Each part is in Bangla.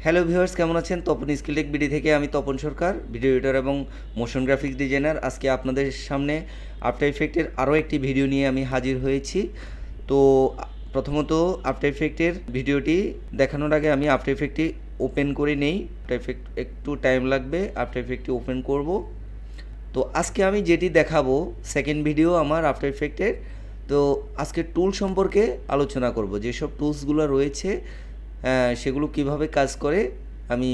হ্যালো ভিউয়ার্স, কেমন আছেন? তপন স্কিলটেক বিডি থেকে আমি তপন সরকার, ভিডিও এডিটর এবং মোশন গ্রাফিক্স ডিজাইনার। আজকে আপনাদের সামনে আফটার ইফেক্টের আরও একটি ভিডিও নিয়ে আমি হাজির হয়েছি। তো প্রথমত আফটার ইফেক্টের ভিডিওটি দেখানোর আগে আমি আফটার ইফেক্টটি ওপেন করে নেই। আফটার ইফেক্ট একটু টাইম লাগবে, আফটার ইফেক্টটি ওপেন করব। তো আজকে আমি যেটি দেখাবো সেকেন্ড ভিডিও আমার আফটার ইফেক্টের। তো আজকে টুল সম্পর্কে আলোচনা করব, যেসব টুলসগুলো রয়েছে সেগুলো কিভাবে কাজ করে আমি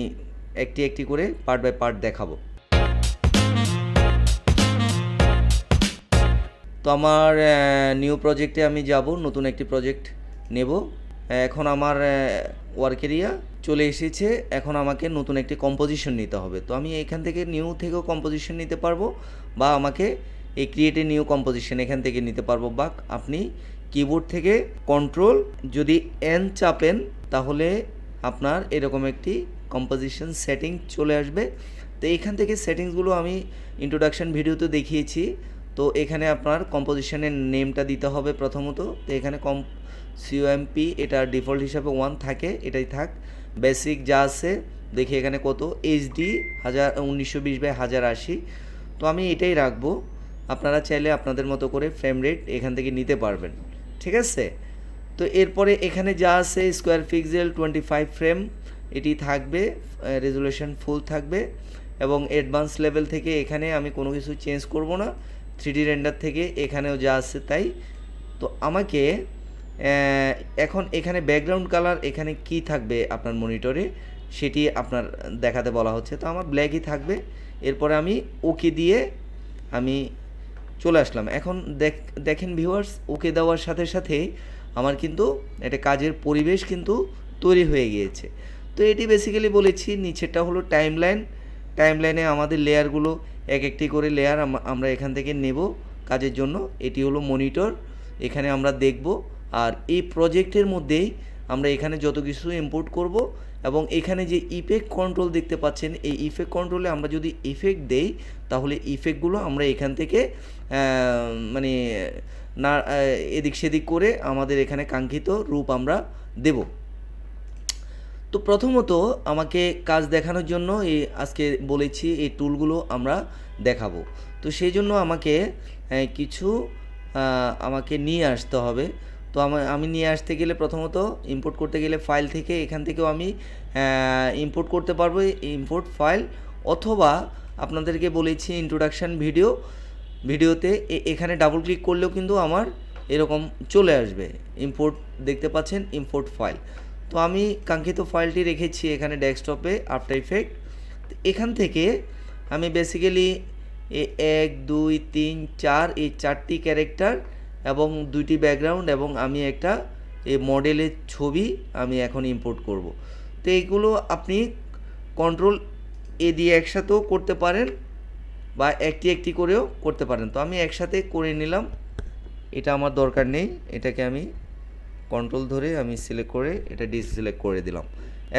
একটি একটি করে পার্ট বাই পার্ট দেখাবো। তো আমার নিউ প্রজেক্টে আমি যাব, নতুন একটি প্রজেক্ট নেব। এখন আমার ওয়ার্ক এরিয়া চলে এসেছে, এখন আমাকে নতুন একটি কম্পোজিশন নিতে হবে। তো আমি এখান থেকে নিউ থেকেও কম্পোজিশন নিতে পারবো, বা আমাকে এই ক্রিয়েট এ নিউ কম্পোজিশন এখান থেকে নিতে পারবো, বা আপনি কিবোর্ড থেকে কন্ট্রোল যদি এন চাপেন তাহলে আপনার এরকম একটি কম্পোজিশন সেটিং চলে আসবে। তো এখান থেকে সেটিংসগুলো আমি ইন্ট্রোডাকশন ভিডিওতে দেখিয়েছি। তো এখানে আপনার কম্পোজিশনের নেমটা দিতে হবে প্রথমত। তো এখানে সিওএমপি এটা ডিফল্ট হিসাবে 1 থাকে, এটাই থাক। বেসিক যা আছে দেখি এখানে কত, এইচডি 1920/1080। তো আমি এটাই রাখবো। আপনারা চাইলে আপনাদের মতো করে ফ্রেম রেট এখান থেকে নিতে পারবেন, ঠিক আছে। তো এরপরে এখানে যা আছে স্কোয়ার পিক্সেল 25 ফ্রেম এটি থাকবে, রেজুলেশন ফুল থাকবে, এবং অ্যাডভান্স লেভেল থেকে এখানে আমি কোনো কিছু চেঞ্জ করব না। 3D রেন্ডার থেকে এখানেও যা আছে তাই। তো আমাকে এখন এখানে ব্যাকগ্রাউন্ড কালার এখানে কি থাকবে আপনার মনিটরে সেটি আপনার দেখাতে বলা হচ্ছে। তো আমার ব্ল্যাকই থাকবে। এরপরে আমি ওকে দিয়ে আমি চলে আসলাম। এখন দেখেন ভিউয়ার্স, ওকে দেওয়ার সাথে সাথে আমার কিন্তু একটা কাজের পরিবেশ কিন্তু তৈরি হয়ে গিয়েছে। তো এটি বেসিক্যালি বলেছি, নিচেরটা হলো টাইমলাইন। টাইমলাইনে আমাদের লেয়ারগুলো এক একটি করে লেয়ার আমরা এখান থেকে নেব কাজের জন্য। এটি হলো মনিটর, এখানে আমরা দেখব। আর এই প্রজেক্টের মধ্যেই আমরা এখানে যত কিছু ইম্পোর্ট করব, এবং এখানে যে ইফেক্ট কন্ট্রোল দেখতে পাচ্ছেন, এই ইফেক্ট কন্ট্রোলে আমরা যদি ইফেক্ট দেই তাহলে ইফেক্টগুলো আমরা এখান থেকে মানে না এদিক সেদিক করে আমাদের এখানে কাঙ্ক্ষিত রূপ আমরা দেব। তো প্রথমত আমাকে কাজ দেখানোর জন্য আজকে বলেছি এই টুলগুলো আমরা দেখাবো। তো সেই জন্য আমাকে কিছু আমাকে নিয়ে আসতে হবে। তো আমি নিয়ে আসতে গেলে প্রথমত ইম্পোর্ট করতে গেলে ফাইল থেকে এখান থেকেও আমি ইম্পোর্ট করতে পারবো, ইম্পোর্ট ফাইল। অথবা আপনাদেরকে বলেছি ইন্ট্রোডাকশান ভিডিওতে এখানে ডাবল ক্লিক করলেও কিন্তু আমার এরকম চলে আসবে, ইম্পোর্ট দেখতে পাচ্ছেন, ইম্পোর্ট ফাইল। তো আমি কাঙ্ক্ষিত ফাইলটি রেখেছি এখানে ডেস্কটপে, আফটার ইফেক্ট। এখান থেকে আমি বেসিক্যালি 1 2 3 4 এই 4টি ক্যারেক্টার এবং 2টি ব্যাকগ্রাউন্ড এবং আমি একটা এই মডেলের ছবি আমি এখন ইম্পোর্ট করব। তো এইগুলো আপনি কন্ট্রোল এ দিয়ে একসাথেও করতে পারেন, বা একটি একটি করেও করতে পারেন। তো আমি একসাথে করে নিলাম, এটা আমার দরকার নেই। এটাকে আমি কন্ট্রোল ধরে আমি সিলেক্ট করে এটা ডিসিলেক্ট করে দিলাম।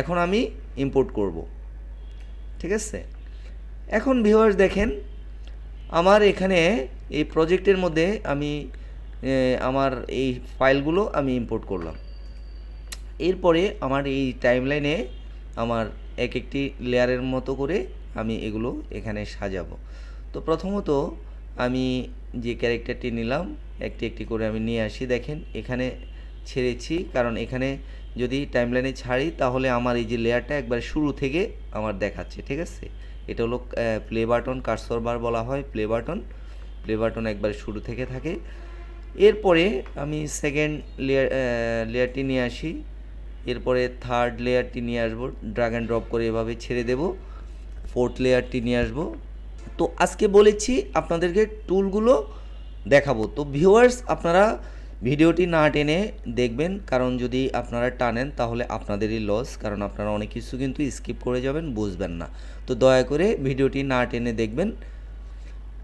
এখন আমি ইম্পোর্ট করব, ঠিক আছে। এখন ভিউয়ার্স দেখেন, আমার এখানে এই প্রজেক্টের মধ্যে আমি আমার এই ফাইলগুলো আমি ইম্পোর্ট করলাম। এরপরে আমার এই টাইমলাইনে আমার এক একটি লেয়ারের মতো করে আমি এগুলো এখানে সাজাবো। তো প্রথমত আমি যে ক্যারেক্টারটি নিলাম একটি একটি করে আমি নিয়ে আসি। দেখেন এখানে ছেড়েছি, কারণ এখানে যদি টাইমলাইনে ছাড়ি তাহলে আমার এই যে লেয়ারটা একবার শুরু থেকে আমার দেখাচ্ছে, ঠিক আছে। এটা হলো প্লে বাটন, কার্সর বার বলা হয় প্লে বাটন একবার শুরু থেকে থাকে। এরপরে আমি সেকেন্ড লেয়ারটি নিয়ে আসি, এরপরে থার্ড লেয়ারটি নিয়ে আসবো, ড্র্যাগ অ্যান্ড ড্রপ করে এভাবে ছেড়ে দেব। ফোর্থ লেয়ারটি নিয়ে আসবো। তো আজকে বলেছি আপনাদেরকে টুলগুলো দেখাবো। তো ভিউয়ার্স, আপনারা ভিডিওটি না টেনে দেখবেন, কারণ যদি আপনারা টানেন তাহলে আপনাদেরই লস, কারণ আপনারা অনেক কিছু কিন্তু স্কিপ করে যাবেন, বুঝবেন না। তো দয়া করে ভিডিওটি না টেনে দেখবেন।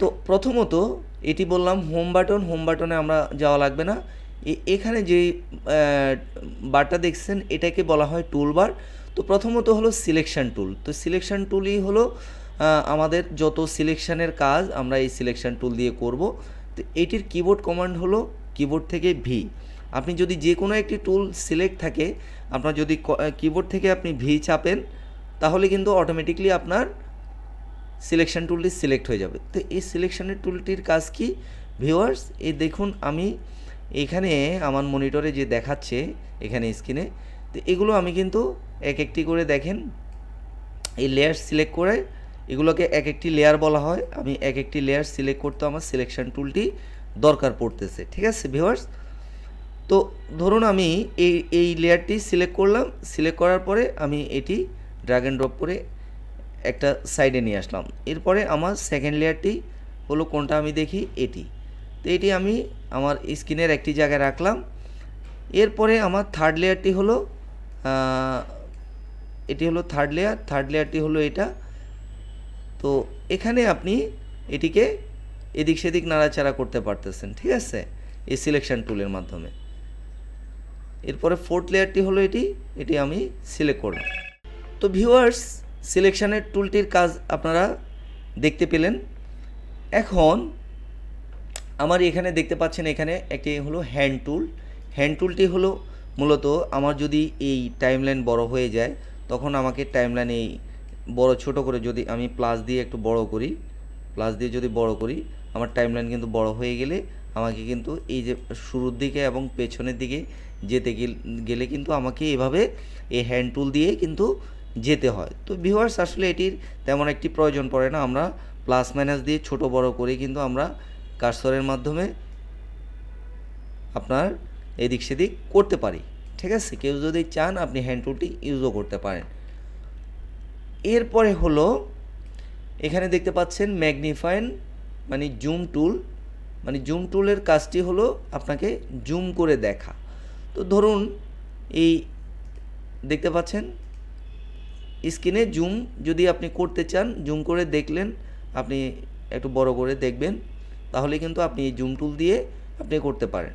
তো প্রথমত এটি বললাম হোম বাটনে আমরা যাওয়া লাগবে না। এখানে যে বারটা দেখছেন এটাকে বলা হয় টুল বার। তো প্রথমত হলো সিলেকশন টুল। তো সিলেকশন টুলই হলো আমাদের যত সিলেকশনের কাজ আমরা এই সিলেকশন টুল দিয়ে করব। তো এটির কিবোর্ড কমান্ড হলো কিবোর্ড থেকে ভি। আপনি যদি যে কোনো একটি টুল সিলেক্ট থাকে, আপনার যদি কিবোর্ড থেকে আপনি ভি চাপেন, তাহলে কিন্তু অটোমেটিকলি আপনার সিলেকশন টুলটি সিলেক্ট হয়ে যাবে। তো এই সিলেকশনের টুলটির কাজ কি ভিউয়ার্স? এই দেখুন আমি এখানে আমার মনিটরে যে দেখাচ্ছে এখানে স্ক্রিনে, তো এগুলো আমি কিন্তু এক একটি করে দেখেন এই লেয়ার সিলেক্ট করে, এগুলোকে এক একটি লেয়ার বলা হয়। আমি এক একটি লেয়ার সিলেক্ট করতে আমার সিলেকশন টুলটি দরকার পড়তেছে, ঠিক আছে ভিউয়ার্স? তো ধরুন আমি এই লেয়ারটি সিলেক্ট করলাম, সিলেক্ট করার পরে আমি এটি ড্র্যাগ অ্যান্ড ড্রপ করে একটা সাইডে নিয়ে আসলাম। এরপরে আমার সেকেন্ড লেয়ারটি হলো কোনটা আমি দেখি, এটি। তো এটি আমি আমার স্ক্রিনের একটি জায়গায় রাখলাম। এরপরে আমার থার্ড লেয়ারটি হলো এটি হলো থার্ড লেয়ার, থার্ড লেয়ারটি হলো এটা। তো এখানে আপনি এটিকে এদিক সেদিক নাড়াচাড়া করতে পারতেছেন, ঠিক আছে, এই সিলেকশন টুলের মাধ্যমে। এরপরে ফোর্থ লেয়ারটি হলো এটি আমি সিলেক্ট করলাম। তো ভিউয়ার্স, সিলেকশনের টুলটির কাজ আপনারা দেখতে পেলেন। এখন আমার এখানে দেখতে পাচ্ছেন এখানে একটি হলো হ্যান্ড টুল। হ্যান্ড টুলটি হলো মূলত আমার যদি এই টাইমলাইন বড় হয়ে যায়, তখন আমাকে টাইমলাইন এই বড় ছোট করে যদি আমি প্লাস দিয়ে একটু বড় করি, প্লাস দিয়ে যদি বড় করি, আমার টাইমলাইন কিন্তু বড় হয়ে গেলে আমাকে কিন্তু এই যে শুরুর দিকে এবং পেছনের দিকে যেতে গেলে কিন্তু আমাকে এভাবে এই হ্যান্ড টুল দিয়ে কিন্তু যেতে হয়। তো ভিউয়ার্স, আসলে এটির তেমন একটি প্রয়োজন পড়ে না। আমরা প্লাস মাইনাস দিয়ে ছোট বড় করে কিন্তু আমরা কার্সরের মাধ্যমে আপনার এদিক সেদিক করতে পারি, ঠিক আছে। কেউ যদি চান আপনি হ্যান্ড টুলটি ইউজও করতে পারেন। এরপরে হলো এখানে দেখতে পাচ্ছেন ম্যাগনিফাইন মানে জুম টুল, মানে জুম টুলের কাজটি হলো আপনাকে জুম করে দেখা। তো ধরুন এই দেখতে পাচ্ছেন স্ক্রিনে জুম যদি আপনি করতে চান, জুম করে দেখলেন, আপনি একটু বড় করে দেখবেন, তাহলে কিন্তু আপনি এই জুম টুল দিয়ে আপনি করতে পারেন,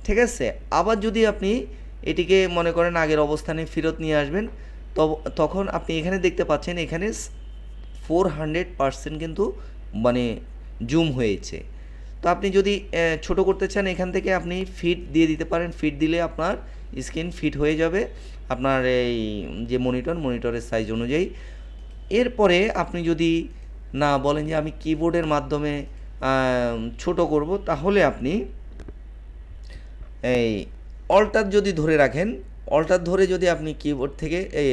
ঠিক আছে। আবার যদি আপনি এটিকে মনে করেন আগের অবস্থানে ফেরত নিয়ে আসবেন, তখন আপনি এখানে দেখতে পাচ্ছেন এখানে 400% কিন্তু মানে জুম হয়েছে। তো আপনি যদি ছোট করতে চান, এখান থেকে আপনি ফিট দিয়ে দিতে পারেন। ফিট দিলে আপনার স্ক্রিন ফিট হয়ে যাবে আপনার এই যে মনিটরের সাইজ অনুযায়ী। এরপরে আপনি যদি না বলেন যে আমি কিবোর্ডের মাধ্যমে ছোট করব, তাহলে আপনি এই অল্টার যদি ধরে রাখেন, অল্টার ধরে যদি আপনি কিবোর্ড থেকে এই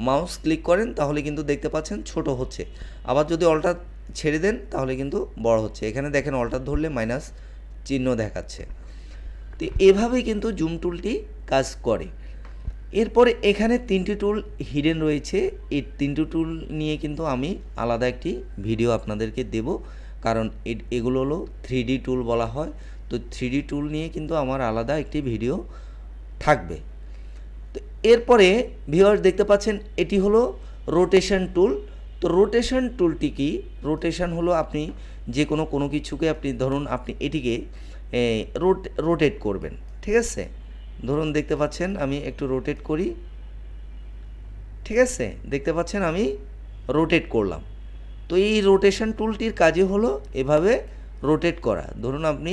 মাউস ক্লিক করেন, তাহলে কিন্তু দেখতে পাচ্ছেন ছোট হচ্ছে। আবার যদি অল্টার ছেড়ে দেন, তাহলে কিন্তু বড় হচ্ছে। এখানে দেখেন অল্টার ধরলে মাইনাস চিহ্ন দেখাচ্ছে। তো এভাবেই কিন্তু জুম টুলটি কাজ করে। এরপরে এখানে 3টি টুল হিডেন রয়েছে। এই 3টি টুল নিয়ে কিন্তু আমি আলাদা একটি ভিডিও আপনাদেরকে দেব, কারণ এগুলো হলো 3D টুল বলা হয়। তো 3D টুল নিয়ে কিন্তু আমার আলাদা একটি ভিডিও থাকবে। তো এরপরে ভিউয়ার্স দেখতে পাচ্ছেন এটি হলো রোটেশন টুল। তো রোটেশন টুলটি কি? রোটেশন হলো আপনি যে কোনো কিছুকে আপনি ধরুন আপনি এটিকে রোটেট করবেন, ঠিক আছে। ধরুন দেখতে পাচ্ছেন আমি একটু রোটেট করি, ঠিক আছে, দেখতে পাচ্ছেন আমি রোটেট করলাম। তো এই রোটেশন টুলটির কাজই হলো এভাবে রোটেট করা। ধরুন আপনি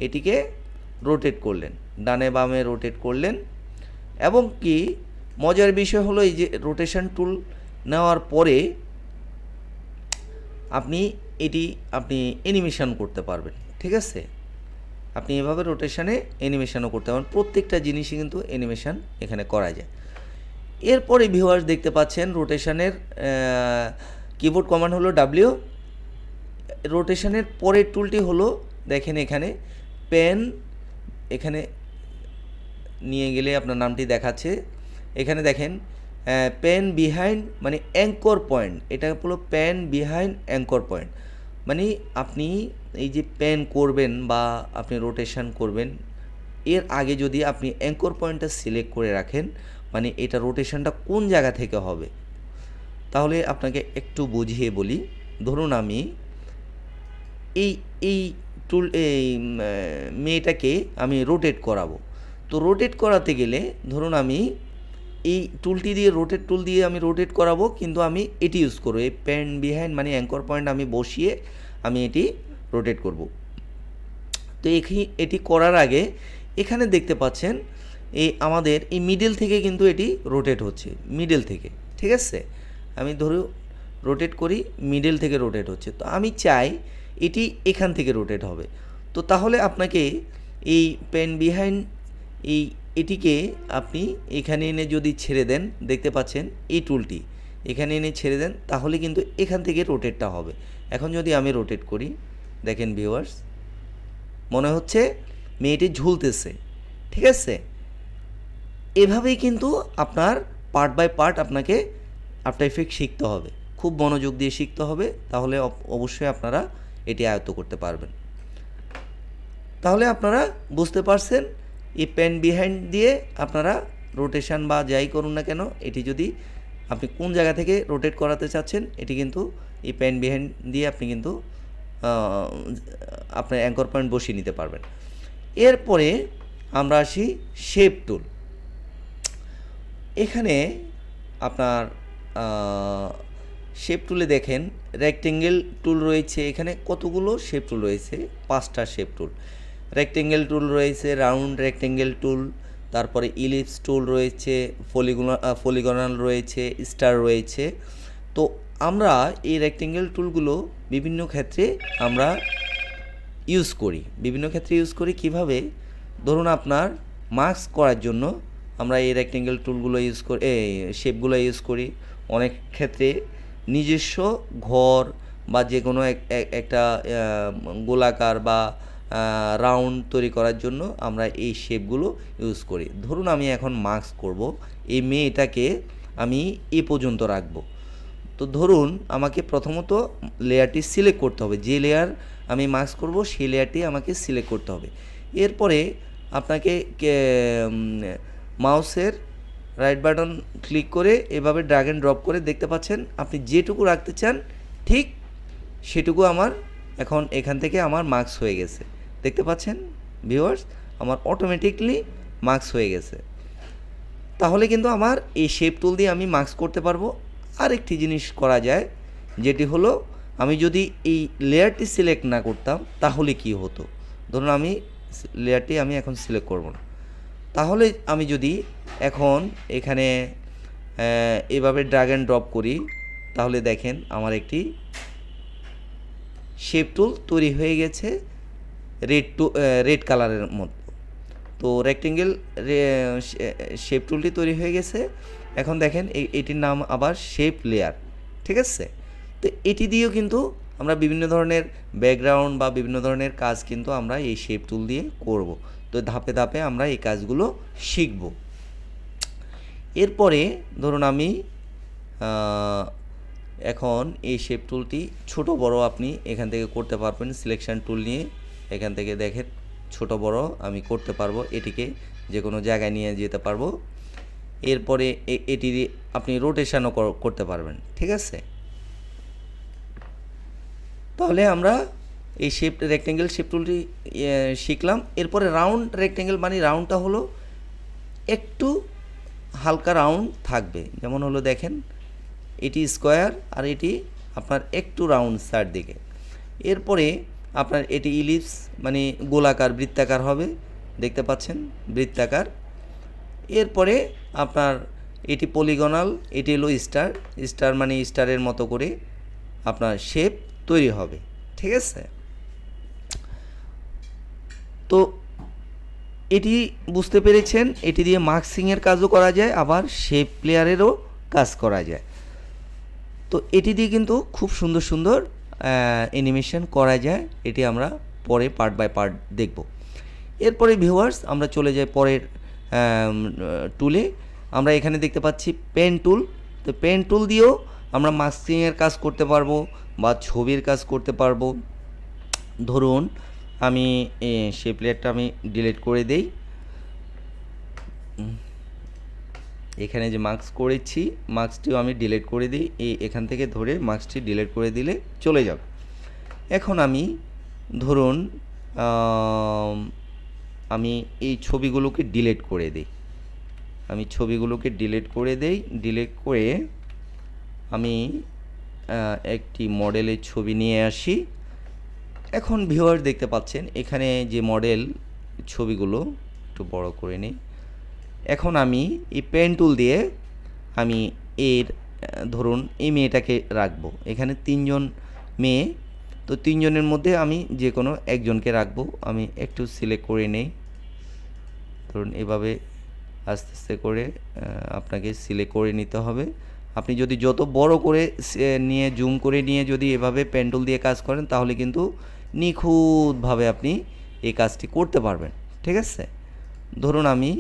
এটিকে রোটেট করলেন, ডানে বামে রোটেট করলেন। এবং কি মজার বিষয় হলো এই যে রোটেশন টুল নেওয়ার পরে আপনি আপনি অ্যানিমেশন করতে পারবেন, ঠিক আছে। আপনি এভাবে রোটেশনে অ্যানিমেশনও করতে পারেন। প্রত্যেকটা জিনিসই কিন্তু অ্যানিমেশন এখানে করা যায়। এরপরে ভিউয়ার্স দেখতে পাচ্ছেন রোটেশনের কিবোর্ড কমান্ড হলো ডাব্লিউ। রোটেশনের পরের টুলটি হলো দেখেন এখানে পেন, এখানে নিয়ে গেলে আপনার নামটি দেখাচ্ছে। এখানে দেখেন পেন বিহাইন্ড মানে অ্যাঙ্কর পয়েন্ট, এটা হলো পেন বিহাইন্ড অ্যাঙ্কর পয়েন্ট। মানে আপনি এই যে পেন করবেন বা আপনি রোটেশন করবেন, এর আগে যদি আপনি অ্যাঙ্কর পয়েন্টটা সিলেক্ট করে রাখেন, মানে এটা রোটেশনটা কোন জায়গা থেকে হবে, তাহলে আপনাকে একটু বুঝিয়ে বলি। ধরুন আমি এই মেয়েটাকে আমি রোটেট করাবো। তো রোটেট করাতে গেলে ধরুন আমি এই টুলটি দিয়ে রোটেট টুল দিয়ে আমি রোটেট করাবো, কিন্তু আমি এটি ইউজ করবো, এই পেন বিহাইন্ড মানে অ্যাঙ্কর পয়েন্ট আমি বসিয়ে আমি এটি রোটেট করব। তো এটি করার আগে এখানে দেখতে পাচ্ছেন এই আমাদের এই মিডল থেকে কিন্তু এটি রোটেট হচ্ছে, মিডল থেকে, ঠিক আছে। আমি ধরো রোটেট করি, মিডল থেকে রোটেট হচ্ছে, তো আমি চাই এটি এখান থেকে রোটেট হবে। তো তাহলে আপনাকে এই পেন বিহাইন্ড এটিকে আপনি এখানে এনে যদি ছেড়ে দেন, দেখতে পাচ্ছেন এই টুলটি এখানে এনে ছেড়ে দেন, তাহলে কিন্তু এখান থেকে রোটেটটা হবে। এখন যদি আমি রোটেট করি, দেখেন ভিউয়ার্স, মনে হচ্ছে মেয়েটি ঝুলতেছে, ঠিক আছে। এভাবেই কিন্তু আপনার পার্ট বাই পার্ট আপনাকে আফটার ইফেক্ট শিখতে হবে, খুব মনোযোগ দিয়ে শিখতে হবে, তাহলে অবশ্যই আপনারা এটি আয়ত্ত করতে পারবেন। তাহলে আপনারা বুঝতে পারছেন এই পেন বিহাইন্ড দিয়ে আপনারা রোটেশন বা যাই করুন না কেন, এটি যদি আপনি কোন জায়গা থেকে রোটেট করাতে চাচ্ছেন, এটি কিন্তু এই পেন বিহাইন্ড দিয়ে আপনি কিন্তু আপনার অ্যাঙ্কর পয়েন্ট বসিয়ে নিতে পারবেন। এরপরে আমরা আসি শেপ টুল। এখানে আপনার শেপ টুলে দেখেন রেক্টেঙ্গেল টুল রয়েছে, এখানে কতগুলো শেপ টুল রয়েছে, 5টা শেপ টুল। রেক্টেঙ্গেল টুল রয়েছে, রাউন্ড রেক্টেঙ্গেল টুল, তারপরে ইলিপস টুল রয়েছে, পলিগনাল রয়েছে, স্টার রয়েছে। তো আমরা এই রেক্টেঙ্গেল টুলগুলো বিভিন্ন ক্ষেত্রে আমরা ইউজ করি, কিভাবে? ধরুন আপনার মাস্ক করার জন্য আমরা এই রেক্টেঙ্গেল টুলগুলো ইউজ করি, এই শেপগুলো ইউজ করি। অনেক ক্ষেত্রে নিজস্ব ঘর বা যে কোনো একটা গোলাকার বা রাউন্ড তৈরি করার জন্য আমরা এই শেপগুলো ইউজ করি। ধরুন আমি এখন মাস্ক করব, এই মেয়েটাকে আমি এ পর্যন্ত রাখবো। তো ধরুন আমাকে প্রথমত লেয়ারটি সিলেক্ট করতে হবে, যে লেয়ার আমি মাস্ক করব সেই লেয়ারটি আমাকে সিলেক্ট করতে হবে। এরপরে আপনাকে মাউসের রাইট বাটন ক্লিক করে এভাবে ড্র্যাগ অ্যান্ড ড্রপ করে, দেখতে পাচ্ছেন আপনি যেটুকু রাখতে চান ঠিক সেটুকু আমার এখন এখান থেকে আমার মার্কস হয়ে গেছে। দেখতে পাচ্ছেন ভিউয়ার্স, আমার অটোমেটিকলি মার্কস হয়ে গেছে। তাহলে কিন্তু আমার এই শেপ টুল দিয়ে আমি মার্কস করতে পারবো। আরেকটি জিনিস করা যায়, যেটি হলো আমি যদি এই লেয়ারটি সিলেক্ট না করতাম তাহলে কি হতো? ধরুন আমি লেয়ারটি আমি এখন সিলেক্ট করব না, তাহলে আমি যদি এখন এখানে এভাবে ড্র্যাগ অ্যান্ড ড্রপ করি, তাহলে দেখেন আমার একটি শেপ টুল তৈরি হয়ে গেছে রেড কালারের মতো। তো রেক্টেঙ্গেল শেপ টুলটি তৈরি হয়ে গেছে। এখন দেখেন এটির নাম আবার শেপ লেয়ার, ঠিক আছে। তো এটি দিয়েও কিন্তু আমরা বিভিন্ন ধরনের ব্যাকগ্রাউন্ড বা বিভিন্ন ধরনের কাজ কিন্তু আমরা এই শেপ টুল দিয়ে করব। তো ধাপে ধাপে আমরা এই কাজগুলো শিখব। এরপরে ধরুন আমি এখন এই শেপ টুলটি ছোট বড় আপনি এখান থেকে করতে পারবেন। সিলেকশন টুল নিয়ে এখান থেকে দেখেন ছোট বড় আমি করতে পারবো, এটিকে যে কোনো জায়গায় নিয়ে যেতে পারবো। এরপরে এটি আপনি রোটেশনও করতে পারবেন, ঠিক আছে। তাহলে আমরা এই রেক্টেঙ্গেল শেপ টুলটি শিখলাম। এরপরে রাউন্ড রেক্টেঙ্গেল, মানে রাউন্ডটা হলো একটু হালকা রাউন্ড থাকবে, যেমন হলো দেখেন এটি স্কোয়ার আর এটি আপনার একটু রাউন্ড সাইড দিকে। এরপরে আপনার এটি ইলিপস মানে গোলাকার বৃত্তাকার হবে, দেখতে পাচ্ছেন বৃত্তাকার। এরপরে আপনার এটি পলিগনাল, এটি হলো স্টার মানে স্টারের মতো করে আপনার শেপ তৈরি হবে, ঠিক আছে। তো এটি বুঝতে পেরেছেন, এটি দিয়ে মার্কসিংয়ের কাজও করা যায়, আবার শেপ প্লেয়ারেরও কাজ করা যায়। তো এটি দিয়ে কিন্তু খুব সুন্দর সুন্দর অ্যানিমেশন করা যায়। এটি আমরা পরে পার্ট বাই পার্ট দেখব। এরপরে ভিউয়ার্স আমরা চলে যাই পরের টুলে। আমরা এখানে দেখতে পাচ্ছি পেন টুল। তো পেন টুল দিয়েও আমরা মাস্কিংয়ের কাজ করতে পারবো বা ছবির কাজ করতে পারবো। ধরুন আমি শেপ লেয়ারটা আমি ডিলিট করে দেই। এখানে যে মার্কস করেছি মার্কসটিও আমি ডিলিট করে দিই, এখান থেকে ধরে মার্কসটি ডিলিট করে দিলে চলে যাবে। এখন আমি ধরুন আমি এই ছবিগুলোকে ডিলিট করে দিই। ডিলিট করে আমি একটি মডেলের ছবি নিয়ে আসি। এখন ভিউয়ার দেখতে পাচ্ছেন এখানে যে মডেল ছবিগুলো একটু বড় করে নিই। এখন আমি এই পেন টুল দিয়ে আমি এর ধরুন এই মেয়েটাকে রাখবো। এখানে 3 জন মেয়ে, তো 3 জনের মধ্যে আমি যে কোনো একজনকে রাখবো। আমি একটু সিলেক্ট করে নেই। ধরুন এভাবে আস্তে আস্তে করে আপনাকে সিলেক্ট করে নিতে হবে। আপনি যদি যত বড় করে নিয়ে জুম করে নিয়ে যদি এভাবে পেন টুল দিয়ে কাজ করেন তাহলে কিন্তু নিখুঁতভাবে আপনি এই কাজটি করতে পারবেন। ঠিক আছে? ধরুন আমি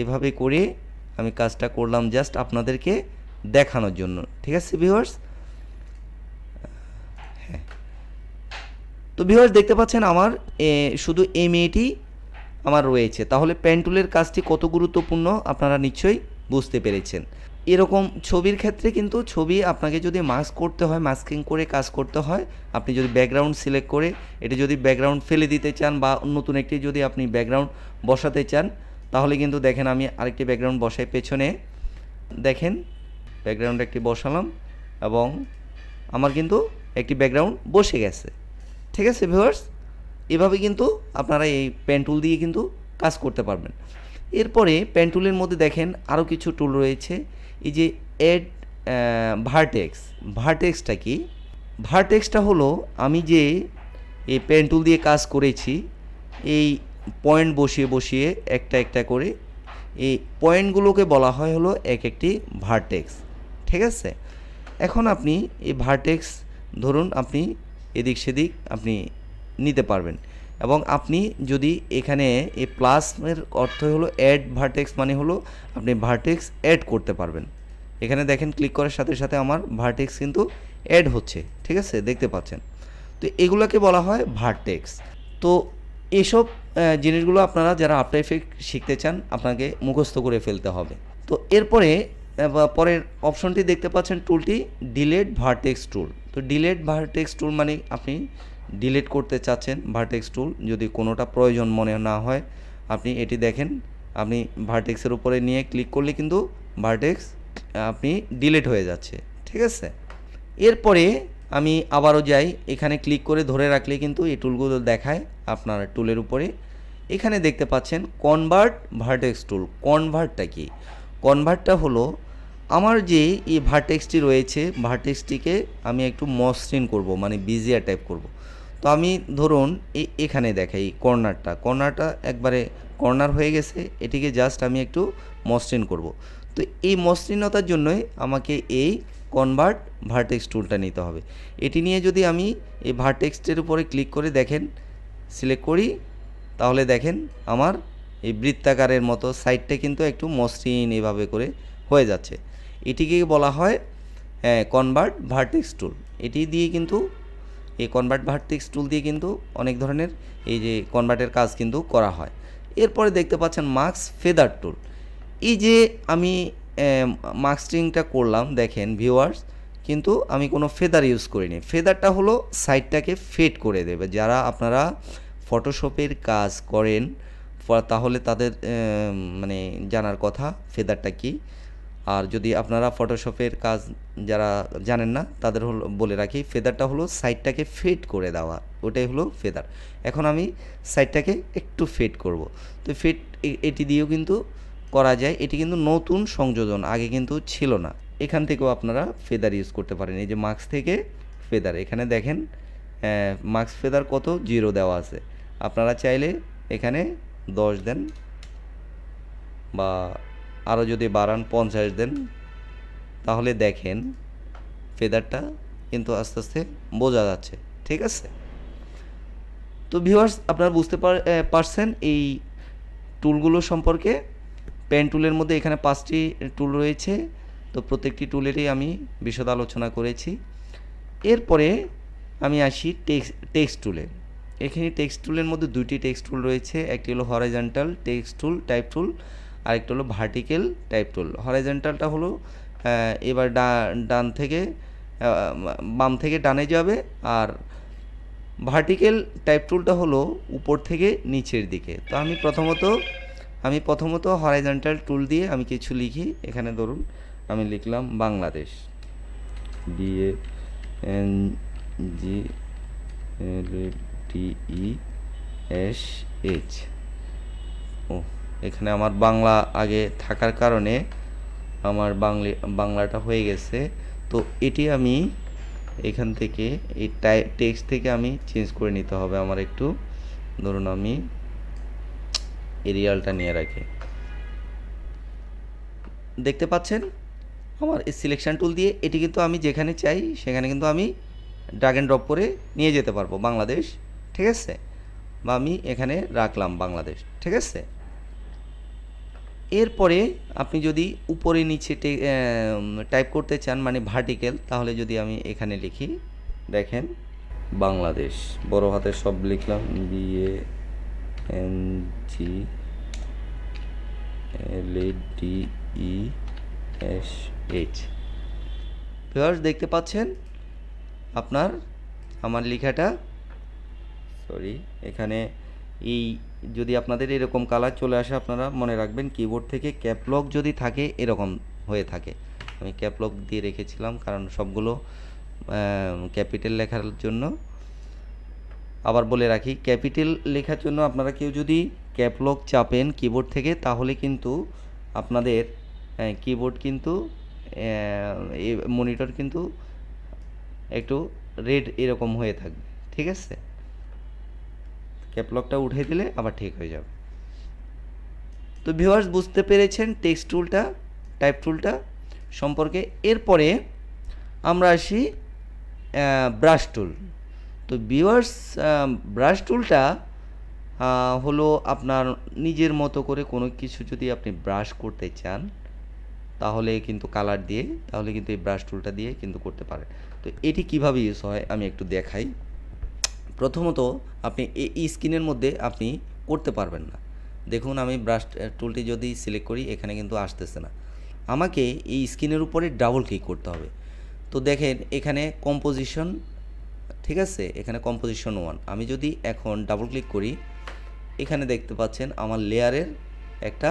এভাবে করে আমি কাজটা করলাম জাস্ট আপনাদেরকে দেখানোর জন্য। ঠিক আছে ভিউয়ার্স? হ্যাঁ, তো ভিউয়ার্স দেখতে পাচ্ছেন আমার শুধু এই মেয়েটি আমার রয়েছে। তাহলে পেন টুলের কাজটি কত গুরুত্বপূর্ণ আপনারা নিশ্চয়ই বুঝতে পেরেছেন। এরকম ছবির ক্ষেত্রে কিন্তু ছবি আপনাকে যদি মাস্ক করতে হয়, মাস্কিং করে কাজ করতে হয়, আপনি যদি ব্যাকগ্রাউন্ড সিলেক্ট করে এটা যদি ব্যাকগ্রাউন্ড ফেলে দিতে চান বা নতুন একটি যদি আপনি ব্যাকগ্রাউন্ড বসাতে চান তাহলে কিন্তু দেখেন আমি আরেকটি ব্যাকগ্রাউন্ড বসাই পেছনে। দেখেন ব্যাকগ্রাউন্ড একটি বসালাম এবং আমার কিন্তু একটি ব্যাকগ্রাউন্ড বসে গেছে। ঠিক আছে ভিউয়ার্স? এভাবে কিন্তু আপনারা এই পেন টুল দিয়ে কিন্তু কাজ করতে পারবেন। এরপরে পেন টুলের মধ্যে দেখেন আরও কিছু টুল রয়েছে। এই যে অ্যাড ভার্টেক্স। ভার্টেক্সটা কি? ভার্টেক্সটা হলো আমি যে এই পেন টুল দিয়ে কাজ করেছি এই পয়েন্ট বসিয়ে বসিয়ে একটা একটা করে এই পয়েন্টগুলোকে বলা হয় হলো এক একটি ভার্টেক্স। ঠিক আছে? এখন আপনি এই ভার্টেক্স ধরুন আপনি এদিক সেদিক আপনি নিতে পারবেন এবং আপনি যদি এখানে এই প্লাসের অর্থ হলো অ্যাড ভার্টেক্স, মানে হলো আপনি ভার্টেক্স অ্যাড করতে পারবেন। এখানে দেখেন ক্লিক করার সাথে সাথে আমার ভার্টেক্স কিন্তু অ্যাড হচ্ছে। ঠিক আছে? দেখতে পাচ্ছেন। তো এগুলোকে বলা হয় ভার্টেক্স। তো এসব জিনিসগুলো আপনারা যারা আফটার এফেক্ট শিখতে চান আপনাকে মুখস্থ করে ফেলতে হবে। তো এরপরে পরের অপশনটি দেখতে পাচ্ছেন টুলটি ডিলেট ভার্টেক্স টুল। তো ডিলেট ভার্টেক্স টুল মানে আপনি ডিলিট করতে চাচ্ছেন ভার্টেক্স টুল, যদি কোনোটা প্রয়োজন মনে না হয় আপনি এটি দেখেন আপনি ভার্টেক্সের উপরে নিয়ে ক্লিক করলে কিন্তু ভার্টেক্স আপনি ডিলিট হয়ে যাচ্ছে। ঠিক আছে? এরপরে আমি আবারও যাই, এখানে ক্লিক করে ধরে রাখলে কিন্তু এই টুলগুলো দেখায় আপনার টুলের উপরে। এখানে দেখতে পাচ্ছেন কনভার্ট ভার্টেক্স টুল। কনভার্টটা কি? কনভার্টটা হলো আমার যে এই ভার্টেক্সটি রয়েছে ভার্টেক্সটিকে আমি একটু মসৃণ করব, মানে বিজিয়ার টাইপ করব। তো আমি ধরুন এখানে দেখাই কর্নারটা একবারে কর্নার হয়ে গেছে, এটিকে জাস্ট আমি একটু মসৃণ করব। তো এই মসৃণতার জন্যই আমাকে এই কনভার্ট ভার্টেক্স টুলটা নিতে হবে। এটি নিয়ে যদি আমি এই ভার্টেক্সটের উপরে ক্লিক করে দেখেন সিলেক্ট করি তাহলে দেখেন আমার এই বৃত্তাকারের মতো সাইডটা কিন্তু একটু মসৃণ এভাবে করে হয়ে যাচ্ছে। এটিকে বলা হয় কনভার্ট ভার্টেক্স টুল। এটি দিয়ে কিন্তু এই কনভার্ট ভার্টেক্স টুল দিয়ে কিন্তু অনেক ধরনের এই যে কনভার্টের কাজ কিন্তু করা হয়। এরপরে দেখতে পাচ্ছেন মাস্ক ফেদার টুল। এই যে আমি মাস্কিংটা করলাম দেখেন ভিউয়ার্স, কিন্তু আমি কোনো ফেদার ইউজ করিনি। ফেদারটা হলো সাইডটাকে ফেড করে দেবে। যারা আপনারা ফটোশপের কাজ করেন তাহলে তাদের মানে জানার কথা ফেদারটা কি। আর যদি আপনারা ফটোশপের কাজ যারা জানেন না তাদের হলো বলে রাখি, ফেদারটা হলো সাইডটাকে ফেড করে দেওয়া, ওটাই হলো ফেদার। এখন আমি সাইডটাকে একটু ফেড করব। তো ফেড এটি দিয়েও কিন্তু করা যায়। এটি কিন্তু নতুন সংযোজন, আগে কিন্তু ছিল না। এখান থেকেও আপনারা ফেদার ইউজ করতে পারেন। এই যে মাস্ক থেকে ফেদার, এখানে দেখেন মাস্ক ফেদার কত 0 দেওয়া আছে। আপনারা চাইলে এখানে 10 দেন বা আরও যদি বাড়ান 50 দেন তাহলে দেখেন ফেদারটা কিন্তু আস্তে আস্তে বোঝা যাচ্ছে। ঠিক আছে? তো ভিউয়ার্স আপনারা বুঝতে পারছেন এই টুলগুলো সম্পর্কে। পেন টুলের মধ্যে এখানে 5টি টুল রয়েছে। তো প্রত্যেকটি টুলেরই আমি বিশদ আলোচনা করেছি। এরপরে আমি আসি টেক্সট টুলে। এখানে টেক্সট টুলের মধ্যে 2টি টেক্সট টুল রয়েছে। একটি হলো হরাইজন্টাল টেক্সট টুল টাইপ টুল, আরেকটা হলো ভার্টিক্যাল টাইপ টুল। হরাইজন্টালটা হলো এবার ডান থেকে বাম থেকে ডানে যাবে, আর ভার্টিক্যাল টাইপ টুলটা হলো উপর থেকে নিচের দিকে। তো আমি প্রথমত হরাইজন্টাল টুল দিয়ে আমি কিছু লিখি। এখানে ধরুন আমি লিখলাম বাংলাদেশ, BANGLADESH। ও, এখানে আমার বাংলা আগে থাকার কারণে আমার বাংলাটা হয়ে গেছে। তো এটি আমি এখান থেকে এই টেক্সট থেকে আমি চেঞ্জ করে নিতে হবে আমার একটু। ধরুন আমি এরিয়ালটা নিয়ে রাখি। দেখতে পাচ্ছেন আমার এই সিলেকশন টুল দিয়ে এটি কিন্তু আমি যেখানে চাই সেখানে কিন্তু আমি ড্র্যাগ অ্যান্ড ড্রপ করে নিয়ে যেতে পারবো বাংলাদেশ, ঠিক আছে? বা আমি এখানে রাখলাম বাংলাদেশ, ঠিক আছে? এরপরে আপনি যদি উপরে নিচে টাইপ করতে চান মানে ভার্টিক্যাল, তাহলে যদি আমি এখানে লিখি, দেখেন বাংলাদেশ বড় হাতের সব লিখলাম, BANGLADESH। ভিউয়ার্স দেখতে পাচ্ছেন আপনার আমার লেখাটা, সরি, এখানে এই যদি আপনাদের এরকম কালার চলে আসে আপনারা মনে রাখবেন কিবোর্ড থেকে ক্যাপলক যদি থাকে এরকম হয়ে থাকে। আমি ক্যাপলক দিয়ে রেখেছিলাম কারণ সবগুলো ক্যাপিটাল লেখার জন্য। আবার বলে রাখি, ক্যাপিটাল লেখার জন্য আপনারা কেউ যদি ক্যাপলক চাপেন কিবোর্ড থেকে তাহলে কিন্তু আপনাদের কিবোর্ড কিন্তু মনিটর কিন্তু একটু রেড এরকম হয়ে থাকবে, ঠিক আছে? ক্যাপলকটা উঠে দিলে আবার ঠিক হয়ে যাবে। তো ভিউয়ার্স বুঝতে পেরেছেন টেক্সট টুলটা, টাইপ টুলটা সম্পর্কে। এরপরে আমরা আসি ব্রাশ টুল। তো ভিউয়ার্স ব্রাশ টুলটা হলো আপনার নিজের মতো করে কোনো কিছু যদি আপনি ব্রাশ করতে চান তাহলে কিন্তু কালার দিয়ে, তাহলে কিন্তু এই ব্রাশ টুলটা দিয়ে কিন্তু করতে পারেন। তো এটি কিভাবে ইউজ হয় আমি একটু দেখাই। প্রথমত আপনি এই স্ক্রিনের মধ্যে আপনি করতে পারবেন না। দেখুন আমি ব্রাশ টুলটি যদি সিলেক্ট করি এখানে কিন্তু আসতেছে না, আমাকে এই স্ক্রিনের উপরে ডাবল ক্লিক করতে হবে। তো দেখেন এখানে কম্পোজিশন, ঠিক আছে? এখানে কম্পোজিশন 1, আমি যদি এখন ডাবল ক্লিক করি এখানে দেখতে পাচ্ছেন আমার লেয়ারের একটা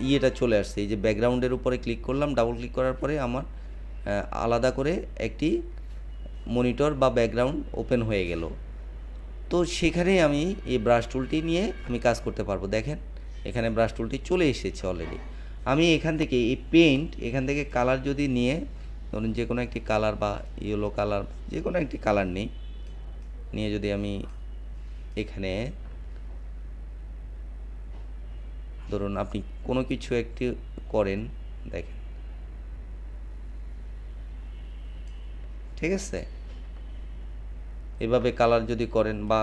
ইয়েটা চলে আসছে। এই যে ব্যাকগ্রাউন্ডের উপরে ক্লিক করলাম, ডাবল ক্লিক করার পরে আমার আলাদা করে একটি মনিটর বা ব্যাকগ্রাউন্ড ওপেন হয়ে গেল। তো সেখানে আমি এই ব্রাশ টুলটি নিয়ে আমি কাজ করতে পারবো। দেখেন এখানে ব্রাশ টুলটি চলে এসেছে অলরেডি। আমি এখান থেকে এই পেইন্ট, এখান থেকে কালার যদি নিয়ে, ধরুন যে কোনো একটি কালার বা ইয়েলো কালার, যে কোনো একটি কালার নিয়ে যদি আমি এখানে, ধরুন আপনি কোনো কিছু একটি করেন, দেখেন, ঠিক আছে? এভাবে কালার যদি করেন বা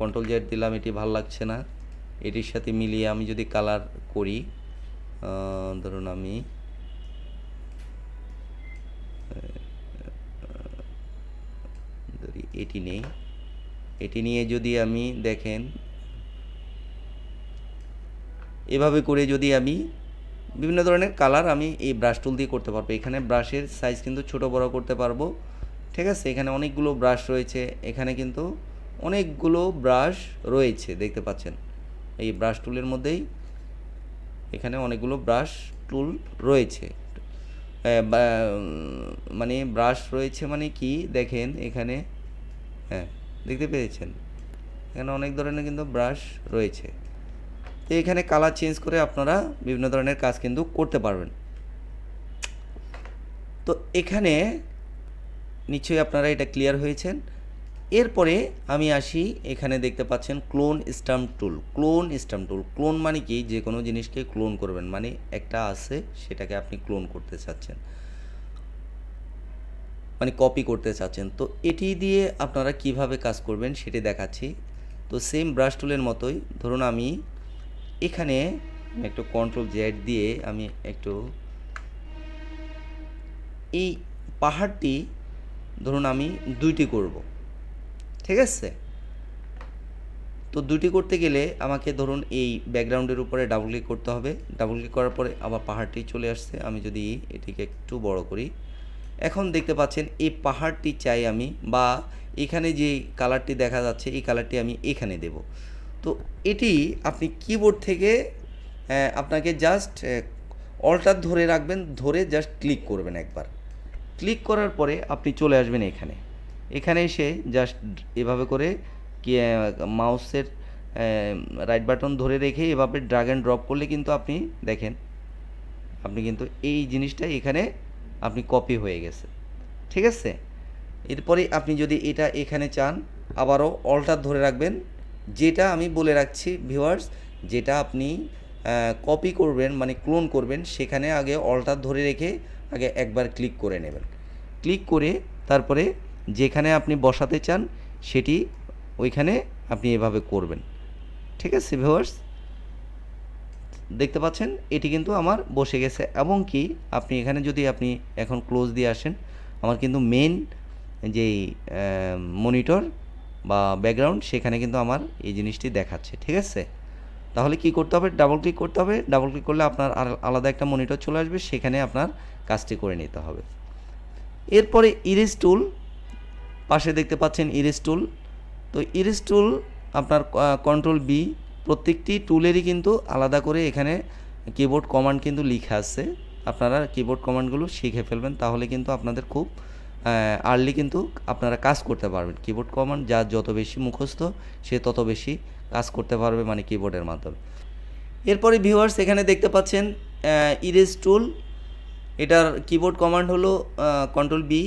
কন্ট্রোল জেড দিলাম, এটি ভালো লাগছে না, এটির সাথে মিলিয়ে আমি যদি কালার করি, ধরুন আমি এটি নেই, এটি নিয়ে যদি আমি দেখেন এভাবে করে যদি আমি বিভিন্ন ধরনের কালার আমি এই ব্রাশ টুল দিয়ে করতে পারবো। এখানে ব্রাশের সাইজ কিন্তু ছোট বড় করতে পারবো, ঠিক আছে? এখানে অনেকগুলো ব্রাশ রয়েছে, এখানে কিন্তু অনেকগুলো ব্রাশ রয়েছে, দেখতে পাচ্ছেন এই ব্রাশ টুলের মধ্যেই এখানে অনেকগুলো ব্রাশ টুল রয়েছে। মানে ব্রাশ রয়েছে মানে কি দেখেন এখানে, হ্যাঁ দেখতে পেয়েছেন এখানে অনেক ধরনের কিন্তু ব্রাশ রয়েছে। তো এখানে কালার চেঞ্জ করে আপনারা বিভিন্ন ধরনের কাজ কিন্তু করতে পারবেন। তো এখানে নিশ্চয়ই আপনারা এটা ক্লিয়ার হয়েছেন। এরপরে আমি আসি, এখানে দেখতে পাচ্ছেন ক্লোন স্ট্যাম্প টুল। ক্লোন মানে কি, যে কোনো জিনিসকে ক্লোন করবেন, মানে একটা আছে সেটাকে আপনি ক্লোন করতে চাচ্ছেন, মানে কপি করতে চাচ্ছেন। তো এটি দিয়ে আপনারা কিভাবে কাজ করবেন সেটি দেখাচ্ছি। তো সেম ব্রাশ টুলের মতোই ধরুন আমি এখানে একটু কন্ট্রোল জেড দিয়ে আমি একটু এই পাহাড়টি ধরুন আমি দুইটি করব, ঠিক আছে? তো দুটি করতে গেলে আমাকে ধরুন এই ব্যাকগ্রাউন্ডের উপরে ডাবল ক্লিক করতে হবে। ডাবল ক্লিক করার পরে আবার পাহাড়টি চলে আসছে। আমি যদি এটিকে একটু বড় করি, এখন দেখতে পাচ্ছেন এই পাহাড়টি চাই আমি, বা এখানে যে কালারটি দেখা যাচ্ছে এই কালারটি আমি এখানে দেব। তো এটি আপনি কিবোর্ড থেকে আপনাকে জাস্ট অল্টার ধরে রাখবেন, ধরে জাস্ট ক্লিক করবেন একবার। ক্লিক করার পরে আপনি চলে আসবেন এখানে এসে জাস্ট এভাবে করে কি মাউসের রাইট বাটন ধরে রেখে এভাবে ড্র্যাগ অ্যান্ড ড্রপ করলে কিন্তু আপনি দেখেন আপনি কিন্তু এই জিনিসটা এখানে আপনি কপি হয়ে গেছে, ঠিক আছে। এরপরে আপনি যদি এটা এখানে চান আবারও অল্টার ধরে রাখবেন, যেটা আমি বলে রাখছি ভিউয়ার্স, যেটা আপনি কপি করবেন মানে ক্লোন করবেন সেখানে আগে অল্টার ধরে রেখে আগে একবার ক্লিক করে নেবেন। ক্লিক করে তারপরে যেখানে আপনি বসাতে চান সেটি ওইখানে আপনি এভাবে করবেন, ঠিক আছে ভিউয়ার্স। দেখতে পাচ্ছেন এটি কিন্তু আমার বসে গেছে, এবং কি আপনি এখানে যদি আপনি এখন ক্লোজ দিয়ে আসেন আমার কিন্তু মেন যেই মনিটর বা ব্যাকগ্রাউন্ড সেখানে কিন্তু আমার এই জিনিসটি দেখাচ্ছে, ঠিক আছে। তাহলে কি করতে হবে, ডাবল ক্লিক করতে হবে, ডাবল ক্লিক করলে আপনার আলাদা একটা মনিটর চলে আসবে, সেখানে আপনার কাজটি করে নিতে হবে। এরপরে ইরেজ টুল পাশে দেখতে পাচ্ছেন ইরেজ টুল। তো ইরেজ টুল আপনার কন্ট্রোল বি, প্রত্যেকটি টুলেরই কিন্তু আলাদা করে এখানে কিবোর্ড কমান্ড কিন্তু লেখা আছে, আপনারা কিবোর্ড কমান্ডগুলো শিখে ফেলবেন, তাহলে কিন্তু আপনাদের খুব আর্লি কিন্তু আপনারা কাজ করতে পারবেন। কিবোর্ড কমান্ড যার যত বেশি মুখস্থ সে তত বেশি কাজ করতে পারবে মানে কিবোর্ডের মাধ্যমে। এরপরে ভিউয়ার্স এখানে দেখতে পাচ্ছেন ইরেজ টুল, এটার কিবোর্ড কমান্ড হলো কন্ট্রোল বি।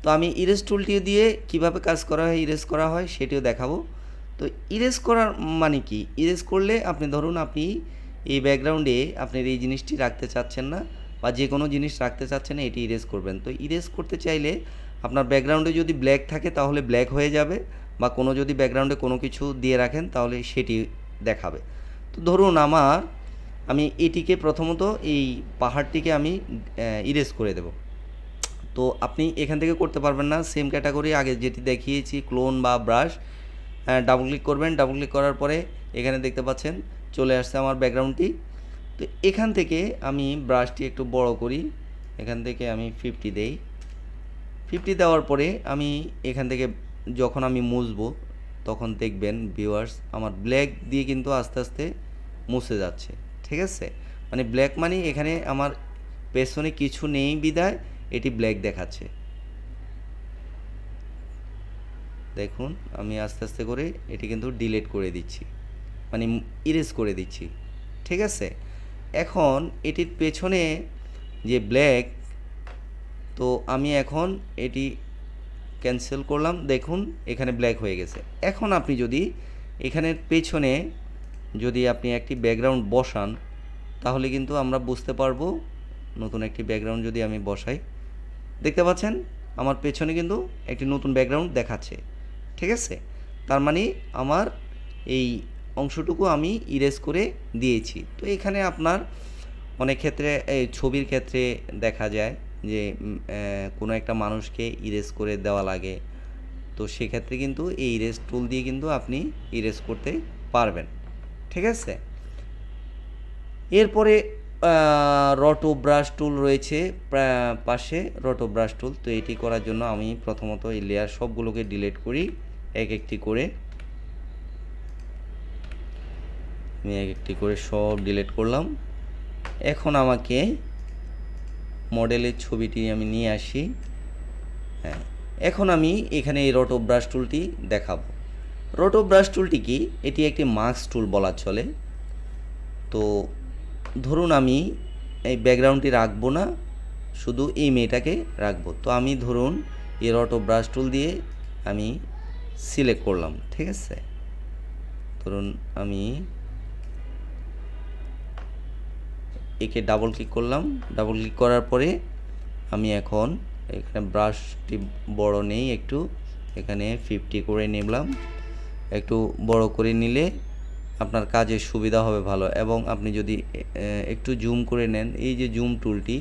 তো আমি ইরেজ টুলটি দিয়ে কিভাবে কাজ করা হয়, ইরেজ করা হয় সেটিও দেখাবো। তো ইরেজ করার মানে কি, ইরেজ করলে আপনি ধরুন আপনি এই ব্যাকগ্রাউন্ডে আপনার এই জিনিসটি রাখতে চাচ্ছেন না বা যে কোনো জিনিস রাখতে চাচ্ছেন না, এটি ইরেজ করবেন। তো ইরেজ করতে চাইলে আপনার ব্যাকগ্রাউন্ডে যদি ব্ল্যাক থাকে তাহলে ব্ল্যাক হয়ে যাবে, বা কোনো যদি ব্যাকগ্রাউন্ডে কোনো কিছু দিয়ে রাখেন তাহলে সেটি দেখাবে। তো ধরুন আমি এটিকে প্রথমত এই পাহাড়টিকে আমি ইরেজ করে দেব। তো আপনি এখান থেকে করতে পারবেন না, সেম ক্যাটাগরি আগে যেটি দেখিয়েছি ক্লোন বা ব্রাশ, ডাবল ক্লিক করবেন, ডাবল ক্লিক করার পরে এখানে দেখতে পাচ্ছেন চলে আসছে আমার ব্যাকগ্রাউন্ডটি। তো এখান থেকে আমি ব্রাশটি একটু বড় করি, এখান থেকে আমি 50 দেই। 50 দেওয়ার পরে আমি এখান থেকে যখন আমি মুছবো তখন দেখবেন ভিউয়ার্স আমার ব্ল্যাক দিয়ে কিন্তু আস্তে আস্তে মুছে যাচ্ছে, ঠিক আছে। মানে ব্ল্যাক মানে এখানে আমার পেছনে কিছু নেই বিদায় এটি ব্ল্যাক দেখাচ্ছে। দেখুন আমি আস্তে আস্তে করে এটি কিন্তু ডিলিট করে দিচ্ছি, মানে ইরেজ করে দিচ্ছি, ঠিক আছে। এখন এটির পেছনে যে ব্ল্যাক, তো আমি এখন এটি ক্যান্সেল করলাম, দেখুন এখানে ব্ল্যাক হয়ে গেছে। এখন আপনি যদি এখানের পেছনে যদি আপনি একটি ব্যাকগ্রাউন্ড বসান তাহলে কিন্তু আমরা বুঝতে পারবো। নতুন একটি ব্যাকগ্রাউন্ড যদি আমি বসাই, দেখতে পাচ্ছেন আমার পেছনে কিন্তু একটি নতুন ব্যাকগ্রাউন্ড দেখাচ্ছে, ঠিক আছে। তার মানে আমার এই অংশটুকু আমি ইরেজ করে দিয়েছি। তো এখানে আপনার অনেক ক্ষেত্রে এই ছবির ক্ষেত্রে দেখা যায় যে কোনো একটা মানুষকে ইরেজ করে দেওয়া লাগে, তো সেক্ষেত্রে কিন্তু এই ইরেজ টুল দিয়ে কিন্তু আপনি ইরেজ করতে পারবেন, ঠিক আছে। এরপরে রটো ব্রাশ টুল রয়েছে পাশে, রটো ব্রাশ টুল। তো এটি করার জন্য আমি প্রথমত এই লেয়ার সবগুলোকে ডিলিট করি এক একটি করে, আমি এক একটি করে সব ডিলিট করলাম। এখন আমাকে মডেলের ছবিটি আমি নিয়ে আসি, হ্যাঁ। এখন আমি এখানে এই রটো ব্রাশ টুলটি দেখাবো। রটো ব্রাশ টুলটি কি, এটি একটি মাস্ক টুল বলা চলে। তো ধরুন আমি এই ব্যাকগ্রাউন্ডটি রাখবো না, শুধু এই মেয়েটাকে রাখবো। তো আমি ধরুন এই রটো ব্রাশ টুল দিয়ে আমি সিলেক্ট করলাম, ঠিক আছে। ধরুন আমি একে ডাবল ক্লিক করলাম, ডাবল ক্লিক করার পরে আমি এখন এখানে ব্রাশটি বড় নেই, একটু এখানে 50 করে নিলাম। একটু বড় করে নিলে আপনার কাজের সুবিধা হবে ভালো, এবং আপনি যদি একটু জুম করে নেন, এই যে জুম টুলটি,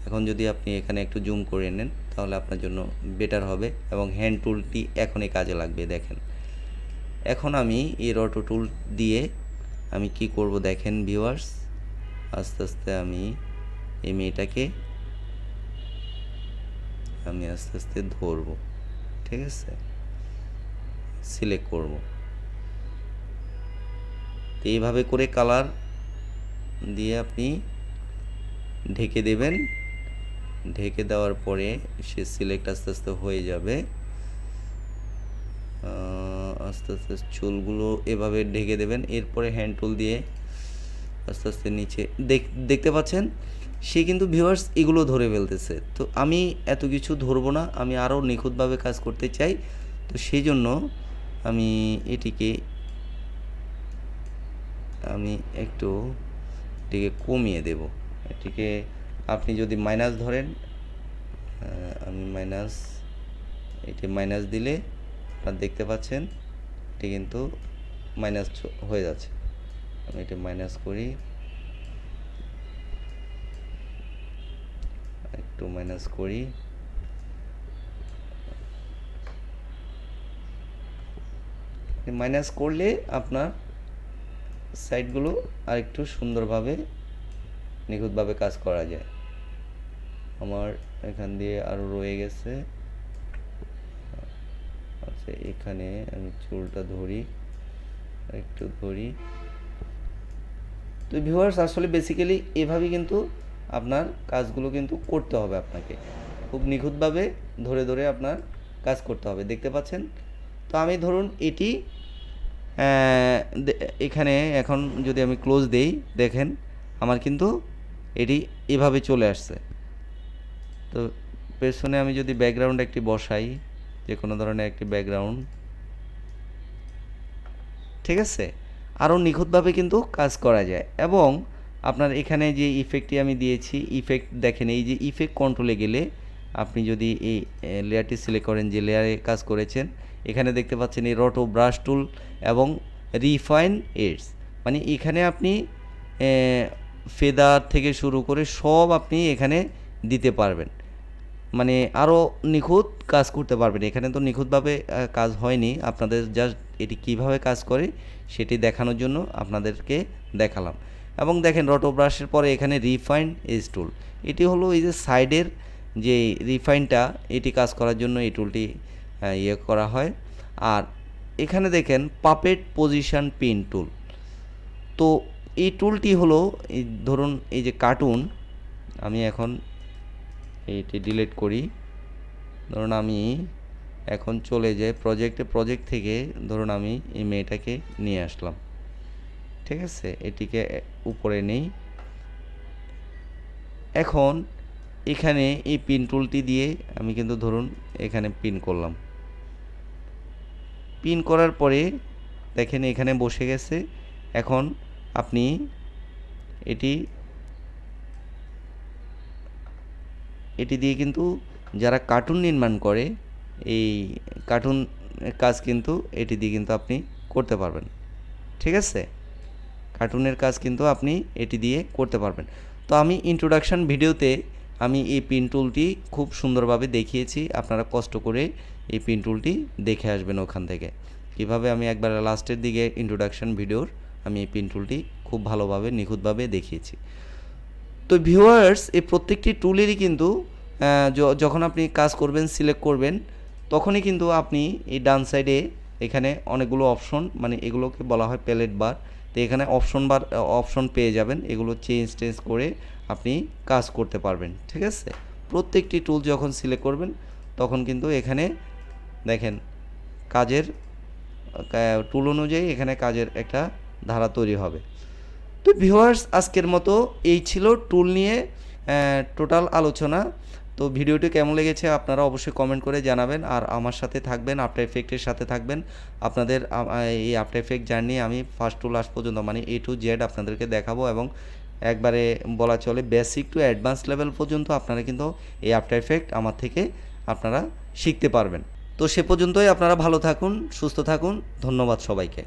এখন যদি আপনি এখানে একটু জুম করে নেন তাহলে আপনার জন্য বেটার হবে, এবং হ্যান্ড টুলটি এখনই কাজে লাগবে। দেখেন এখন আমি এই রটো টুল দিয়ে আমি কি করব দেখেন ভিউয়ার্স, আস্তে আস্তে আমি এই মেয়েটাকে আমি আস্তে আস্তে ধরবো, ঠিক আছে, সিলেক্ট করব। তো এইভাবে করে কালার দিয়ে আপনি ঢেকে দেবেন, ঢেকে দেওয়ার পরে সে সিলেক্ট আস্তে আস্তে হয়ে যাবে। আস্তে আস্তে চুলগুলো এভাবে ঢেকে দেবেন। এরপরে হ্যান্ড টুল দিয়ে আস্তে আস্তে নিচে দেখতে পাচ্ছেন সে কিন্তু ভিউয়ার্স এগুলো ধরে ফেলতেছে। তো আমি এত কিছু ধরবো না, আমি আরও নিখুঁতভাবে কাজ করতে চাই। তো সেই জন্য আমি এটিকে এটিকে কমিয়ে দেব। এটিকে আপনি যদি মাইনাস ধরেন, আমি মাইনাস দিলে আপনারা দেখতে পাচ্ছেন এটি কিন্তু মাইনাস হয়ে যাচ্ছে। আমি এটা মাইনাস করি, একটু মাইনাস করি। মাইনাস করলে আপনার সাইডগুলো আরেকটু সুন্দরভাবে নিখুঁতভাবে কাজ করা যায়। আমার এখান দিয়ে আরও রয়ে গেছে। আচ্ছা, এখানে আমি চুলটা একটু ধরি। তো ভিউয়ার্স আসলে বেসিক্যালি এভাবে কিন্তু আপনার কাজগুলো কিন্তু করতে হবে, আপনাকে খুব নিখুঁতভাবে ধরে ধরে আপনার কাজ করতে হবে। দেখতে পাচ্ছেন? তো আমি ধরুন এটি এখানে এখন যদি আমি ক্লোজ দেই, দেখেন আমার কিন্তু এটি এভাবে চলে আসছে। তো পেছনে আমি যদি ব্যাকগ্রাউন্ড একটি বসাই, যে কোনো ধরনের একটি ব্যাকগ্রাউন্ড, ঠিক আছে, আরও নিখুঁতভাবে কিন্তু কাজ করা যায়। এবং আপনার এখানে যে ইফেক্টটি আমি দিয়েছি, ইফেক্ট দেখেন, এই যে ইফেক্ট কন্ট্রোলে গেলে আপনি যদি এই লেয়ারটি সিলেক্ট করেন, যে লেয়ারে কাজ করেছেন, এখানে দেখতে পাচ্ছেন এই রটো ব্রাশ টুল এবং রিফাইন এডস, মানে এখানে আপনি ফেদার থেকে শুরু করে সব আপনি এখানে দিতে পারবেন, মানে আরও নিখুঁত কাজ করতে পারবেন। এখানে তো নিখুঁতভাবে কাজ হয়নি, আপনাদের জাস্ট এটি কিভাবে কাজ করে সেটি দেখানোর জন্য আপনাদেরকে দেখালাম। এবং দেখেন রটো ব্রাশের পরে এখানে রিফাইন এজ টুল, এটি হলো এই যে সাইডের যে রিফাইনটা, এটি কাজ করার জন্য এই টুলটি করা হয়। আর এখানে দেখেন পাপেট পজিশন পিন টুল, তো এই টুলটি হলো ধরুন এই যে কার্টুন, আমি এখন এইটি ডিলিট করি। ধরুন আমি এখন চলে যাই প্রজেক্ট থেকে ধরুন আমি এই মেয়েটাকে নিয়ে আসলাম, ঠিক আছে, এটিকে উপরে নেই। এখন এখানে এই পিন টুলটি দিয়ে আমি কিন্তু ধরুন এখানে পিন করলাম। পিন করার পরে দেখেন এখানে বসে গেছে। এখন আপনি এটি দিয়ে কিন্তু যারা কার্টুন নির্মাণ করে, এই কার্টুন কাজ কিন্তু এটি দিয়ে কিন্তু আপনি করতে পারবেন, ঠিক আছে, কার্টুনের কাজ কিন্তু আপনি এটি দিয়ে করতে পারবেন। তো আমি ইন্ট্রোডাকশন ভিডিওতে আমি এই পিন টুলটি খুব সুন্দরভাবে দেখিয়েছি, আপনারা কষ্ট করে এই পিন টুলটি দেখে আসবেন ওখান থেকে। কীভাবে আমি একবার লাস্টের দিকে ইন্ট্রোডাকশন ভিডিওর আমি এই পিন টুলটি খুব ভালোভাবে নিখুঁতভাবে দেখিয়েছি। তো ভিউয়ার্স, এই প্রত্যেকটি টুলেরই কিন্তু যখন আপনি কাজ করবেন, সিলেক্ট করবেন, তখনই কিন্তু আপনি এই ডান সাইডে এখানে অনেকগুলো অপশন, মানে এগুলোকে বলা হয় প্যালেট বার। তো এখানে অপশন পেয়ে যাবেন, এগুলো চেঞ্জ করে আপনি কাজ করতে পারবেন, ঠিক আছে। প্রত্যেকটি টুল যখন সিলেক্ট করবেন তখন কিন্তু এখানে দেখেন কাজের টুল অনুযায়ী এখানে কাজের একটা ধারা তৈরি হবে। তো ভিউয়ার্স, আজকের মতো এই ছিল টুল নিয়ে টোটাল আলোচনা। তো ভিডিওটি কেমন লেগেছে আপনারা অবশ্যই কমেন্ট করে জানাবেন, আর আমার সাথে থাকবেন, আফটার এফেক্টের সাথে থাকবেন। আপনাদের এই আফটার এফেক্ট জার্নি আমি ফার্স্ট টু লাস্ট পর্যন্ত, মানে A to Z আপনাদেরকে দেখাবো, এবং একবারে বলা চলে বেসিক টু অ্যাডভান্স লেভেল পর্যন্ত আপনারা কিন্তু এই আফটার এফেক্ট আমার থেকে আপনারা শিখতে পারবেন। তো সে পর্যন্তই আপনারা ভালো থাকুন, সুস্থ থাকুন, ধন্যবাদ সবাইকে।